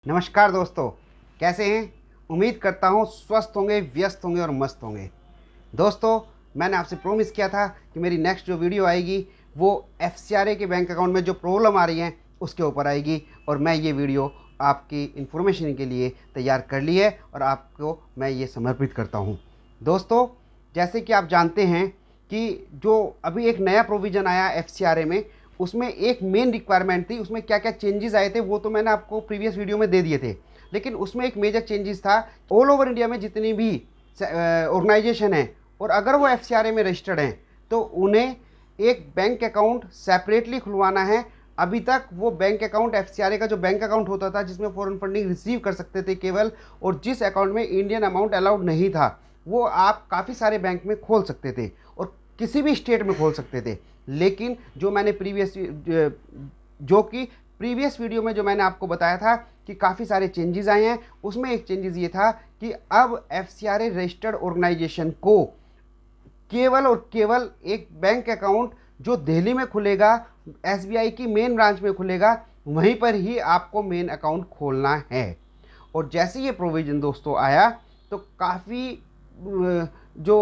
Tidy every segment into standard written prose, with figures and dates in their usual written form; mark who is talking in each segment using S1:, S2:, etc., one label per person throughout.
S1: नमस्कार दोस्तों, कैसे हैं। उम्मीद करता हूँ स्वस्थ होंगे, व्यस्त होंगे और मस्त होंगे। दोस्तों, मैंने आपसे प्रॉमिस किया था कि मेरी नेक्स्ट जो वीडियो आएगी वो एफसीआरए के बैंक अकाउंट में जो प्रॉब्लम आ रही है उसके ऊपर आएगी, और मैं ये वीडियो आपकी इन्फॉर्मेशन के लिए तैयार कर ली है और आपको मैं ये समर्पित करता हूँ। दोस्तों, जैसे कि आप जानते हैं कि जो अभी एक नया प्रोविज़न आया एफसीआरए में, उसमें एक मेन रिक्वायरमेंट थी। उसमें क्या क्या चेंजेस आए थे वो तो मैंने आपको प्रीवियस वीडियो में दे दिए थे, लेकिन उसमें एक मेजर चेंजेस था। ऑल ओवर इंडिया में जितनी भी ऑर्गेनाइजेशन है और अगर वो एफसीआरए में रजिस्टर्ड हैं तो उन्हें एक बैंक अकाउंट सेपरेटली खुलवाना है। अभी तक वो बैंक अकाउंट एफसीआरए का जो बैंक अकाउंट होता था जिसमें फॉरेन फंडिंग रिसीव कर सकते थे केवल, और जिस अकाउंट में इंडियन अमाउंट अलाउड नहीं था, वो आप काफ़ी सारे बैंक में खोल सकते थे और किसी भी स्टेट में खोल सकते थे। लेकिन जो कि प्रीवियस वीडियो में जो मैंने आपको बताया था कि काफ़ी सारे चेंजेस आए हैं, उसमें एक चेंजेस ये था कि अब एफसीआरए रजिस्टर्ड ऑर्गेनाइजेशन को केवल और केवल एक बैंक अकाउंट जो दिल्ली में खुलेगा, एसबीआई की मेन ब्रांच में खुलेगा, वहीं पर ही आपको मेन अकाउंट खोलना है। और जैसे ये प्रोविज़न दोस्तों आया तो काफ़ी जो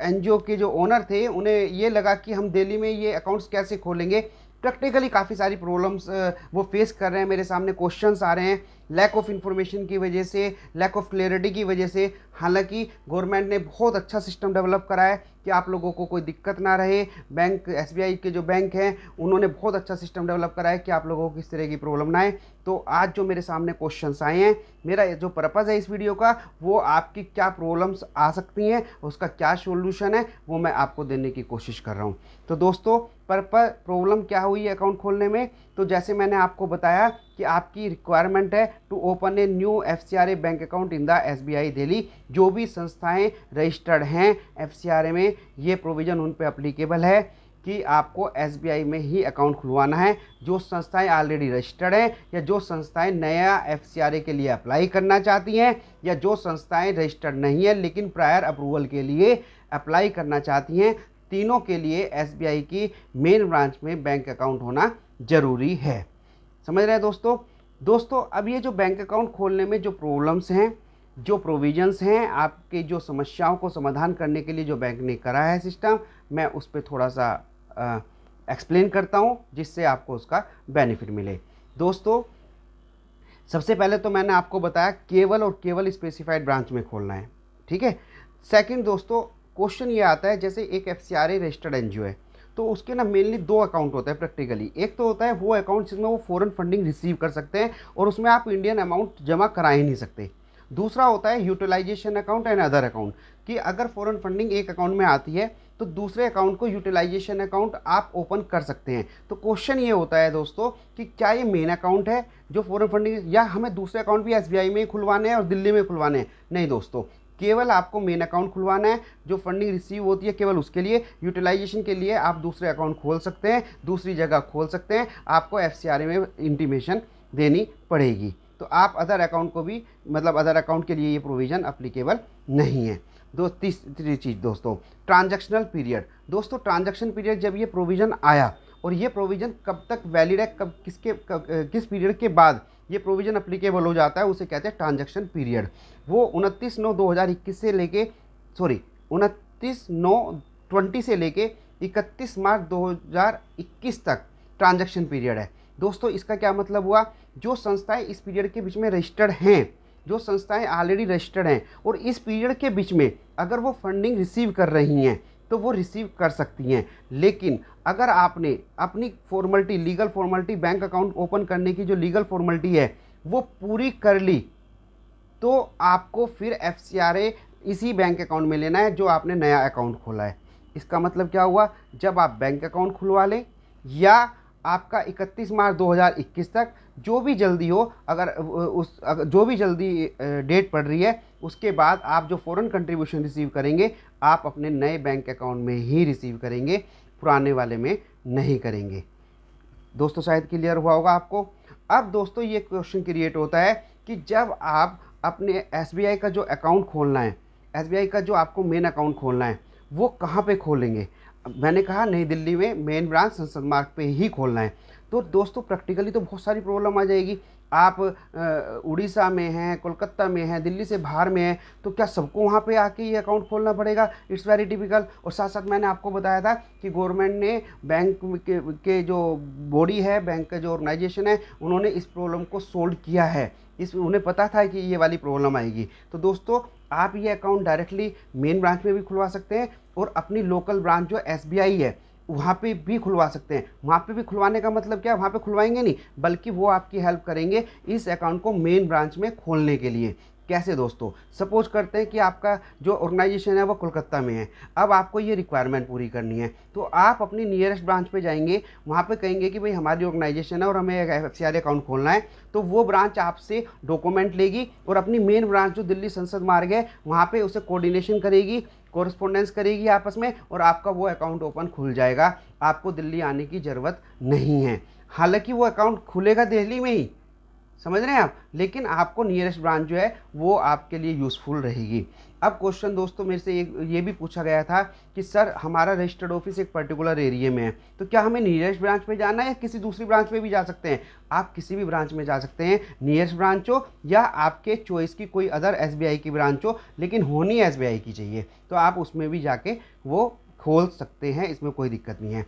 S1: एनजीओ के जो ओनर थे उन्हें ये लगा कि हम दिल्ली में ये अकाउंट्स कैसे खोलेंगे। प्रैक्टिकली काफ़ी सारी प्रॉब्लम्स वो फेस कर रहे हैं। मेरे सामने क्वेश्चंस आ रहे हैं लैक ऑफ इन्फॉर्मेशन की वजह से, लैक ऑफ क्लैरिटी की वजह से। हालांकि गवर्नमेंट ने बहुत अच्छा सिस्टम डेवलप करा है कि आप लोगों को कोई दिक्कत ना रहे। बैंक एसबीआई के जो बैंक हैं उन्होंने बहुत अच्छा सिस्टम डेवलप करा है कि आप लोगों को किस तरह की प्रॉब्लम ना आए। तो आज जो मेरे सामने क्वेश्चंस आए हैं, मेरा जो पर्पज़ है इस वीडियो का, वो आपकी क्या प्रॉब्लम्स आ सकती हैं, उसका क्या सॉल्यूशन है, वो मैं आपको देने की कोशिश कर रहा हूँ। तो दोस्तों, प्रॉब्लम क्या हुई है अकाउंट खोलने में, तो जैसे मैंने आपको बताया कि आपकी रिक्वायरमेंट है to open a new FCRA bank account in the SBI Delhi. जो भी संस्थाएं रजिस्टर्ड हैं एफसीआरए में, ये प्रोविज़न उन पे अप्लीकेबल है कि आपको एसबीआई में ही अकाउंट खुलवाना है। जो संस्थाएं ऑलरेडी रजिस्टर्ड हैं या जो संस्थाएं नया एफसीआरए के लिए अप्लाई करना चाहती हैं या जो संस्थाएं रजिस्टर्ड नहीं है लेकिन प्रायर अप्रूवल के लिए अप्लाई करना चाहती हैं, तीनों के लिए एसबीआई की मेन ब्रांच में बैंक अकाउंट होना ज़रूरी है। समझ रहे हैं दोस्तों, अब ये जो बैंक अकाउंट खोलने में जो प्रॉब्लम्स हैं, जो प्रोविजंस हैं, आपके जो समस्याओं को समाधान करने के लिए जो बैंक ने करा है सिस्टम, मैं उस पर थोड़ा सा एक्सप्लेन करता हूँ जिससे आपको उसका बेनिफिट मिले। दोस्तों, सबसे पहले तो मैंने आपको बताया केवल और केवल स्पेसिफाइड ब्रांच में खोलना है, ठीक है। सेकंड दोस्तों, क्वेश्चन ये आता है जैसे एक एफसीआरए रजिस्टर्ड एनजीओ है तो उसके ना मेनली दो अकाउंट होता है प्रैक्टिकली। एक तो होता है वो अकाउंट जिसमें वो फॉरेन फंडिंग रिसीव कर सकते हैं और उसमें आप इंडियन अमाउंट जमा करा ही नहीं सकते। दूसरा होता है utilisation account and other account, कि अगर फॉरेन फंडिंग एक अकाउंट में आती है तो दूसरे अकाउंट को यूटिलाइजेशन अकाउंट आप ओपन कर सकते हैं। तो क्वेश्चन ये होता है दोस्तों कि क्या ये मेन अकाउंट है जो फॉरेन फंडिंग, या हमें दूसरे अकाउंट भी एसबीआई में ही खुलवाने हैं और दिल्ली में खुलवाने हैं? नहीं दोस्तों, केवल आपको मेन अकाउंट खुलवाना है। जो फंडिंग रिसीव होती है केवल उसके लिए, यूटिलाइजेशन के लिए आप दूसरे अकाउंट खोल सकते हैं, दूसरी जगह खोल सकते हैं, आपको एफसीआरए में इंटीमेशन देनी पड़ेगी। तो आप अदर अकाउंट को भी, मतलब अदर अकाउंट के लिए ये प्रोविज़न अप्लीकेबल नहीं है। तीसरी चीज़ दोस्तों, ट्रांजैक्शनल पीरियड। दोस्तों, ट्रांजैक्शन पीरियड जब ये प्रोविज़न आया, और ये प्रोविज़न कब तक वैलिड है, किस पीरियड के बाद ये प्रोविज़न अप्लीकेबल हो जाता है, उसे कहते हैं ट्रांजैक्शन पीरियड। वो 29/9/2021 से लेके 29/9/20 से लेके 31 मार्च 2021 तक ट्रांजैक्शन पीरियड है। दोस्तों, इसका क्या मतलब हुआ? जो संस्थाएं इस पीरियड के बीच में रजिस्टर्ड हैं, जो संस्थाएं ऑलरेडी रजिस्टर्ड हैं और इस पीरियड के बीच में अगर वो फंडिंग रिसीव कर रही हैं तो वो रिसीव कर सकती हैं। लेकिन अगर आपने अपनी formality, legal formality, bank account open करने की जो लीगल फॉर्मेलिटी है वो पूरी कर ली, तो आपको फिर एफसीआरए इसी बैंक अकाउंट में लेना है जो आपने नया अकाउंट खोला है। इसका मतलब क्या हुआ? जब आप बैंक अकाउंट खुलवा लें या आपका 31 मार्च 2021 तक जो भी जल्दी हो, जो भी जल्दी डेट पड़ रही है, उसके बाद आप जो फॉरेन कंट्रीब्यूशन रिसीव करेंगे आप अपने नए बैंक अकाउंट में ही रिसीव करेंगे, पुराने वाले में नहीं करेंगे। दोस्तों, शायद क्लियर हुआ होगा आपको। अब दोस्तों, ये क्वेश्चन क्रिएट होता है कि जब आप अपने एसबीआई का जो अकाउंट खोलना है, एसबीआई का जो आपको मेन अकाउंट खोलना है, वो कहाँ पे खोलेंगे? मैंने कहा नई दिल्ली में मेन ब्रांच संसद मार्ग पे ही खोलना है। तो दोस्तों प्रैक्टिकली तो बहुत सारी प्रॉब्लम आ जाएगी। आप उड़ीसा में हैं, कोलकाता में हैं, दिल्ली से बाहर में हैं, तो क्या सबको वहाँ पे आके ये अकाउंट खोलना पड़ेगा? It's very typical. और साथ साथ मैंने आपको बताया था कि गवर्नमेंट ने बैंक के जो बॉडी है, बैंक का जो ऑर्गेनाइजेशन है, उन्होंने इस प्रॉब्लम को सोल्व किया है। इस उन्हें पता था कि ये वाली प्रॉब्लम आएगी। तो दोस्तों आप ये अकाउंट डायरेक्टली मेन ब्रांच में भी खुलवा सकते हैं और अपनी लोकल ब्रांच जो एसबीआई है वहाँ पे भी खुलवा सकते हैं। वहाँ पे भी खुलवाने का मतलब क्या है, वहाँ पे खुलवाएंगे नहीं, बल्कि वो आपकी हेल्प करेंगे इस अकाउंट को मेन ब्रांच में खोलने के लिए। कैसे दोस्तों? सपोज करते हैं कि आपका जो ऑर्गेनाइजेशन है वो कोलकाता में है, अब आपको ये रिक्वायरमेंट पूरी करनी है, तो आप अपनी नियरेस्ट ब्रांच पे जाएंगे, वहाँ पे कहेंगे कि भाई हमारी ऑर्गेनाइजेशन है और हमें एक एफसीआर अकाउंट खोलना है, तो वो ब्रांच आपसे डॉक्यूमेंट लेगी और अपनी मेन ब्रांच जो दिल्ली संसद मार्ग है वहाँ पे उसे कोऑर्डिनेशन करेगी, कोरस्पोंडेंस करेगी आपस में, और आपका वो अकाउंट ओपन खुल जाएगा। आपको दिल्ली आने की ज़रूरत नहीं है। हालांकि वो अकाउंट खुलेगा दिल्ली में ही, समझ रहे हैं आप, लेकिन आपको नियरेस्ट ब्रांच जो है वो आपके लिए यूज़फुल रहेगी। अब क्वेश्चन दोस्तों मेरे से ये भी पूछा गया था कि सर हमारा रजिस्टर्ड ऑफिस एक पर्टिकुलर एरिया में है, तो क्या हमें नियरेस्ट ब्रांच पे जाना है या किसी दूसरी ब्रांच में भी जा सकते हैं? आप किसी भी ब्रांच में जा सकते हैं, नियरेस्ट ब्रांच हो या आपके चॉइस की कोई अदर एसबीआई की ब्रांच हो, लेकिन होनी एसबीआई की चाहिए, तो आप उसमें भी जाके वो खोल सकते हैं, इसमें कोई दिक्कत नहीं है।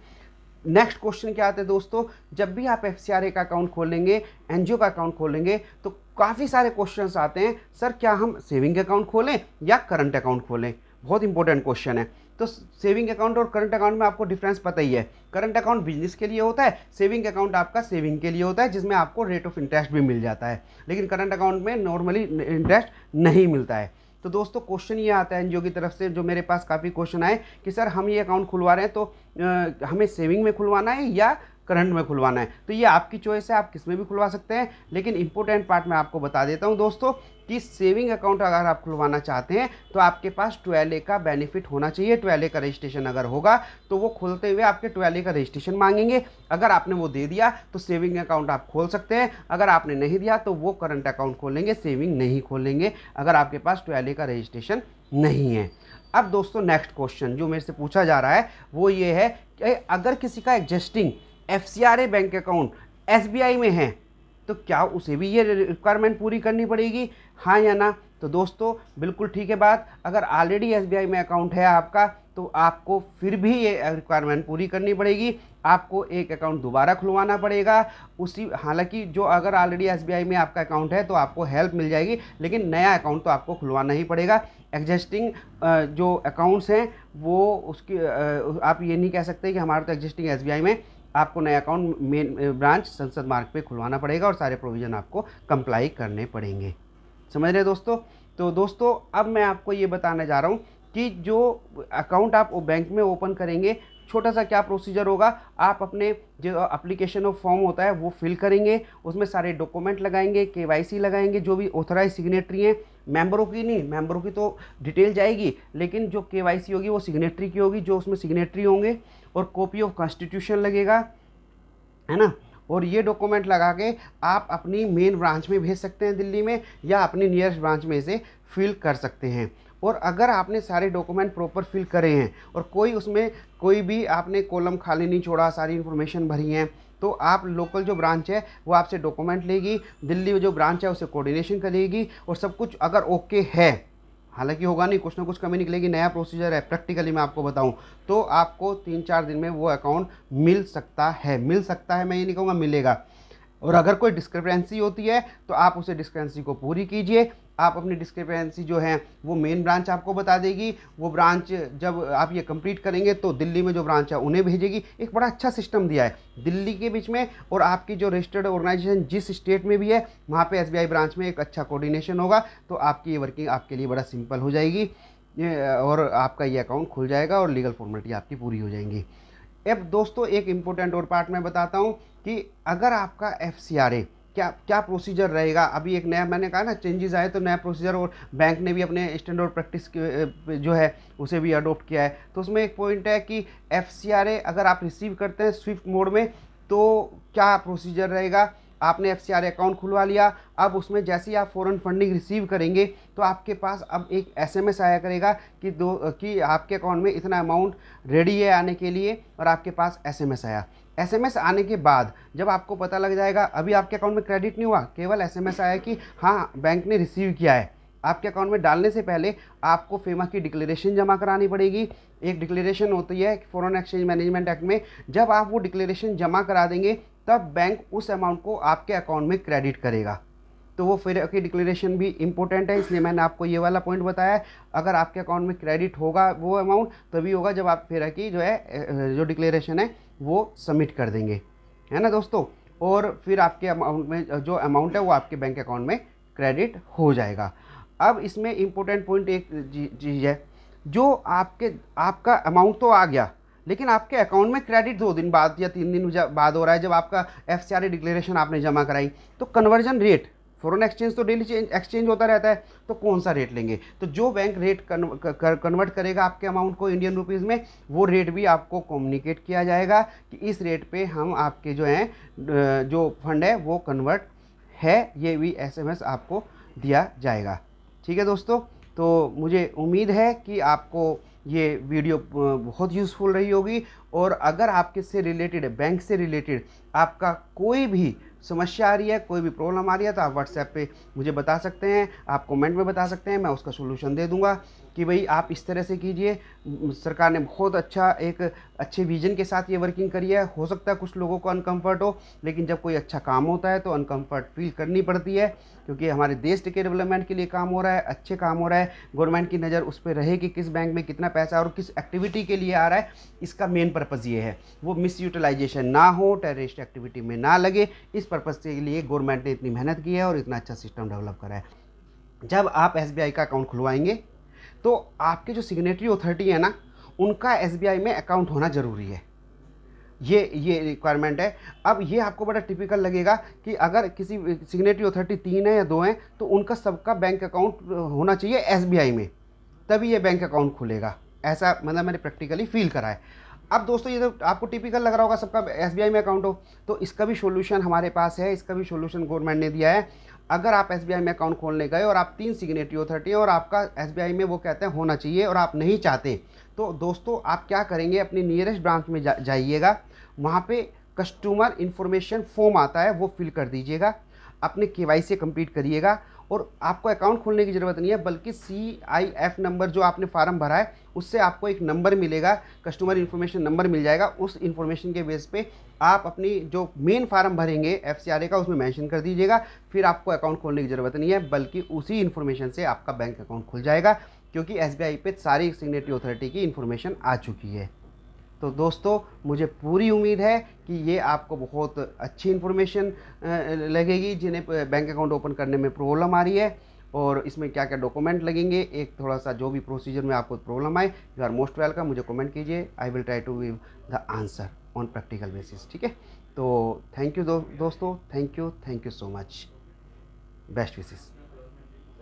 S1: नेक्स्ट क्वेश्चन क्या आता है दोस्तों, जब भी आप एफसीआरए का अकाउंट खोलेंगे, एनजीओ का अकाउंट खोलेंगे, तो काफ़ी सारे क्वेश्चंस आते हैं, सर क्या हम सेविंग अकाउंट खोलें या करंट अकाउंट खोलें? बहुत इंपॉर्टेंट क्वेश्चन है। तो सेविंग अकाउंट और करंट अकाउंट में आपको डिफरेंस पता ही है। करंट अकाउंट बिजनेस के लिए होता है, सेविंग अकाउंट आपका सेविंग के लिए होता है, जिसमें आपको रेट ऑफ इंटरेस्ट भी मिल जाता है, लेकिन करंट अकाउंट में नॉर्मली इंटरेस्ट नहीं मिलता है। तो दोस्तों क्वेश्चन ये आता है एनजीओ की तरफ से, जो मेरे पास काफ़ी क्वेश्चन आए कि सर हम ये अकाउंट खुलवा रहे हैं, तो हमें सेविंग में खुलवाना है या करंट में खुलवाना है? तो ये आपकी चॉइस है, आप किस में भी खुलवा सकते हैं, लेकिन इंपॉर्टेंट पार्ट मैं आपको बता देता हूं दोस्तों कि सेविंग अकाउंट अगर आप खुलवाना चाहते हैं तो आपके पास 12A का बेनिफिट होना चाहिए। 12A का रजिस्ट्रेशन अगर होगा तो वो खोलते हुए आपके 12A का रजिस्ट्रेशन मांगेंगे। अगर आपने वो दे दिया तो सेविंग अकाउंट आप खोल सकते हैं, अगर आपने नहीं दिया तो वो करंट अकाउंट खोलेंगे, सेविंग नहीं खोलेंगे अगर आपके पास 12A का रजिस्ट्रेशन नहीं है। अब दोस्तों नेक्स्ट क्वेश्चन जो मेरे से पूछा जा रहा है वो ये है कि अगर किसी का existing FCRA bank account SBI में है तो क्या उसे भी ये रिक्वायरमेंट पूरी करनी पड़ेगी, हाँ या ना? तो दोस्तों बिल्कुल ठीक है बात, अगर ऑलरेडी एसबीआई में अकाउंट है आपका तो आपको फिर भी ये रिक्वायरमेंट पूरी करनी पड़ेगी, आपको एक अकाउंट दोबारा खुलवाना पड़ेगा उसी। हालांकि जो अगर ऑलरेडी एसबीआई में आपका अकाउंट है तो आपको हेल्प मिल जाएगी, लेकिन नया अकाउंट तो आपको खुलवाना ही पड़ेगा। एग्जिस्टिंग जो अकाउंट्स हैं वो उसकी आप ये नहीं कह सकते कि हमारा तो एग्जिस्टिंग एसबीआई में, आपको नया अकाउंट मेन ब्रांच संसद मार्ग पे खुलवाना पड़ेगा और सारे प्रोविज़न आपको कंप्लाई करने पड़ेंगे। समझ रहे दोस्तों? तो दोस्तों अब मैं आपको ये बताने जा रहा हूँ कि जो अकाउंट आप बैंक में ओपन करेंगे, छोटा सा क्या प्रोसीजर होगा। आप अपने जो एप्लीकेशन ऑफ फॉर्म होता है वो फिल करेंगे, उसमें सारे डॉक्यूमेंट लगाएंगे, केवाईसी लगाएंगे, जो भी ऑथराइज सिग्नेटरी हैं, मेंबरों की नहीं, मेंबरों की तो डिटेल जाएगी, लेकिन जो केवाईसी होगी वो सिग्नेटरी की होगी, जो उसमें सिग्नेटरी होंगे, और कॉपी ऑफ कॉन्स्टिट्यूशन लगेगा, है ना। और ये डॉक्यूमेंट लगा के आप अपनी मेन ब्रांच में भेज सकते हैं दिल्ली में, या अपनी नियरेस्ट ब्रांच में इसे फिल कर सकते हैं। और अगर आपने सारे डॉक्यूमेंट प्रॉपर फिल करे हैं और कोई उसमें कोई भी आपने कॉलम खाली नहीं छोड़ा, सारी इन्फॉर्मेशन भरी है, तो आप लोकल जो ब्रांच है वो आपसे डॉक्यूमेंट लेगी, दिल्ली में जो ब्रांच है उसे कोऑर्डिनेशन करेगी, और सब कुछ अगर ओके है, हालांकि होगा नहीं, कुछ ना कुछ कमी निकलेगी, नया प्रोसीजर है, प्रैक्टिकली मैं आपको बताऊं, तो आपको 3-4 दिन में वो अकाउंट मिल सकता है। मिल सकता है, मैं ये नहीं कहूँगा मिलेगा। और अगर कोई डिस्क्रिपेंसी होती है तो आप उसे डिस्क्रिपेंसी को पूरी कीजिए। आप अपनी डिस्क्रिपेंसी जो है वो मेन ब्रांच आपको बता देगी, वो ब्रांच जब आप ये कंप्लीट करेंगे तो दिल्ली में जो ब्रांच है उन्हें भेजेगी। एक बड़ा अच्छा सिस्टम दिया है दिल्ली के बीच में, और आपकी जो रजिस्टर्ड ऑर्गेनाइजेशन जिस स्टेट में भी है वहाँ पे एसबीआई ब्रांच में एक अच्छा कोऑर्डिनेशन होगा, तो आपकी ये वर्किंग आपके लिए बड़ा सिंपल हो जाएगी, और आपका ये अकाउंट खुल जाएगा और लीगल फॉर्मेलिटी आपकी पूरी हो जाएंगी। अब दोस्तों एक इम्पोर्टेंट और पार्ट मैं बताता हूँ कि अगर आपका एफसीआरए क्या क्या प्रोसीजर रहेगा। अभी एक नया, मैंने कहा ना चेंजेस आए तो नया प्रोसीजर, और बैंक ने भी अपने स्टैंडर्ड प्रैक्टिस जो है उसे भी अडोप्ट किया है। तो उसमें एक पॉइंट है कि एफसीआरए अगर आप रिसीव करते हैं स्विफ्ट मोड में तो क्या प्रोसीजर रहेगा। आपने एफसीआरए अकाउंट खुलवा लिया, अब उसमें जैसे ही आप फॉरेन फंडिंग रिसीव करेंगे तो आपके पास अब एक एसएमएस आया करेगा कि आपके अकाउंट में इतना अमाउंट रेडी है आने के लिए, और आपके पास एसएमएस आया। एसएमएस आने के बाद जब आपको पता लग जाएगा, अभी आपके अकाउंट में क्रेडिट नहीं हुआ, केवल एसएमएस आया कि हाँ बैंक ने रिसीव किया है, आपके अकाउंट में डालने से पहले आपको फेमा की डिक्लेरेशन जमा करानी पड़ेगी। एक डिक्लेरेशन होती है फॉरेन एक्सचेंज मैनेजमेंट एक्ट में, जब आप वो डिक्लेरेशन जमा करा देंगे तब बैंक उस अमाउंट को आपके अकाउंट में क्रेडिट करेगा। तो वो फेरा की डिक्लेरेशन भी इंपॉर्टेंट है, इसलिए मैंने आपको ये वाला पॉइंट बताया है। अगर आपके अकाउंट में क्रेडिट होगा वो अमाउंट तभी होगा जब आप फेरा की जो है जो डिक्लेरेशन है वो सबमिट कर देंगे, है ना दोस्तों। और फिर आपके अमाउंट में जो अमाउंट है वो आपके बैंक अकाउंट में क्रेडिट हो जाएगा। अब इसमें इम्पोर्टेंट पॉइंट एक चीज़ है, जो आपका अमाउंट तो आ गया लेकिन आपके अकाउंट में क्रेडिट 2 दिन बाद या 3 दिन बाद हो रहा है, जब आपका एफसीआरए डिक्लेरेशन आपने जमा कराई, तो कन्वर्जन रेट, फॉरेन एक्सचेंज तो डेली एक्सचेंज होता रहता है, तो कौन सा रेट लेंगे, तो जो बैंक रेट कन्वर्ट करेगा आपके अमाउंट को इंडियन रुपीज़ में, वो रेट भी आपको कम्युनिकेट किया जाएगा कि इस रेट पे हम आपके जो हैं जो फंड है वो कन्वर्ट है, ये भी एसएमएस आपको दिया जाएगा। ठीक है दोस्तों, तो मुझे उम्मीद है कि आपको ये वीडियो बहुत यूज़फुल रही होगी। और अगर आपके से रिलेटेड, बैंक से रिलेटेड आपका कोई भी समस्या आ रही है, कोई भी प्रॉब्लम आ रही है, तो आप व्हाट्सएप पे मुझे बता सकते हैं, आप कमेंट में बता सकते हैं, मैं उसका सोल्यूशन दे दूंगा कि भाई आप इस तरह से कीजिए। सरकार ने बहुत अच्छा एक अच्छे विजन के साथ ये वर्किंग करी है। हो सकता है कुछ लोगों को अनकम्फर्ट हो, लेकिन जब कोई अच्छा काम होता है तो अनकम्फर्ट फील करनी पड़ती है, क्योंकि हमारे देश के डेवलपमेंट के लिए काम हो रहा है, अच्छे काम हो रहा है। गवर्नमेंट की नज़र उस पर रहे कि किस बैंक में कितना पैसा और किस एक्टिविटी के लिए आ रहा है, इसका मेन पर्पज़ ये है, वो मिस यूटिलाइजेशन ना हो, टेररिस्ट एक्टिविटी में ना लगे, इस पर्पज़ के लिए गवर्नमेंट ने इतनी मेहनत की है और इतना अच्छा सिस्टम डेवलप करा है। जब आप एसबीआई का अकाउंट खुलवाएंगे तो आपके जो सिग्नेटरी अथॉरिटी है ना, उनका एसबीआई में अकाउंट होना ज़रूरी है, ये रिक्वायरमेंट है। अब ये आपको बड़ा टिपिकल लगेगा कि अगर किसी सिग्नेटरी अथॉरिटी 3 है या 2 हैं तो उनका सबका बैंक अकाउंट होना चाहिए एसबीआई में, तभी ये बैंक अकाउंट खुलेगा, ऐसा मतलब मैंने प्रैक्टिकली फील करा है। अब दोस्तों ये तो आपको टिपिकल लग रहा होगा सबका एसबीआई में अकाउंट हो, तो इसका भी सॉल्यूशन हमारे पास है, इसका भी सॉल्यूशन गवर्नमेंट ने दिया है। अगर आप एसबीआई में अकाउंट खोलने गए और आप 3 सिग्नेटरी अथॉरिटी और आपका एसबीआई में वो कहते हैं होना चाहिए और आप नहीं चाहते, तो दोस्तों आप क्या करेंगे, अपनी नियरेस्ट ब्रांच में जाइएगा, वहाँ पे कस्टमर इन्फॉर्मेशन फॉर्म आता है वो फिल कर दीजिएगा, अपने केवाईसी कंप्लीट करिएगा। और आपको अकाउंट खोलने की ज़रूरत नहीं है, बल्कि CIF नंबर जो आपने फार्म भरा है उससे आपको एक नंबर मिलेगा, कस्टमर इन्फॉर्मेशन नंबर मिल जाएगा। उस इन्फॉर्मेशन के बेस पे आप अपनी जो मेन फार्म भरेंगे एफसीआरए का उसमें मेंशन कर दीजिएगा, फिर आपको अकाउंट खोलने की ज़रूरत नहीं है, बल्कि उसी इन्फॉर्मेशन से आपका बैंक अकाउंट खुल जाएगा, क्योंकि एसबीआई पे सारी सिग्नेटरी अथॉरिटी की इन्फॉर्मेशन आ चुकी है। तो दोस्तों मुझे पूरी उम्मीद है कि ये आपको बहुत अच्छी इन्फॉर्मेशन लगेगी, जिन्हें बैंक अकाउंट ओपन करने में प्रॉब्लम आ रही है और इसमें क्या क्या डॉक्यूमेंट लगेंगे, एक थोड़ा सा जो भी प्रोसीजर में आपको प्रॉब्लम आए, यू आर मोस्ट वेलकम, मुझे कमेंट कीजिए, I will try to give the answer on practical basis. ठीक है, तो थैंक यू दोस्तों, thank you so much, best wishes.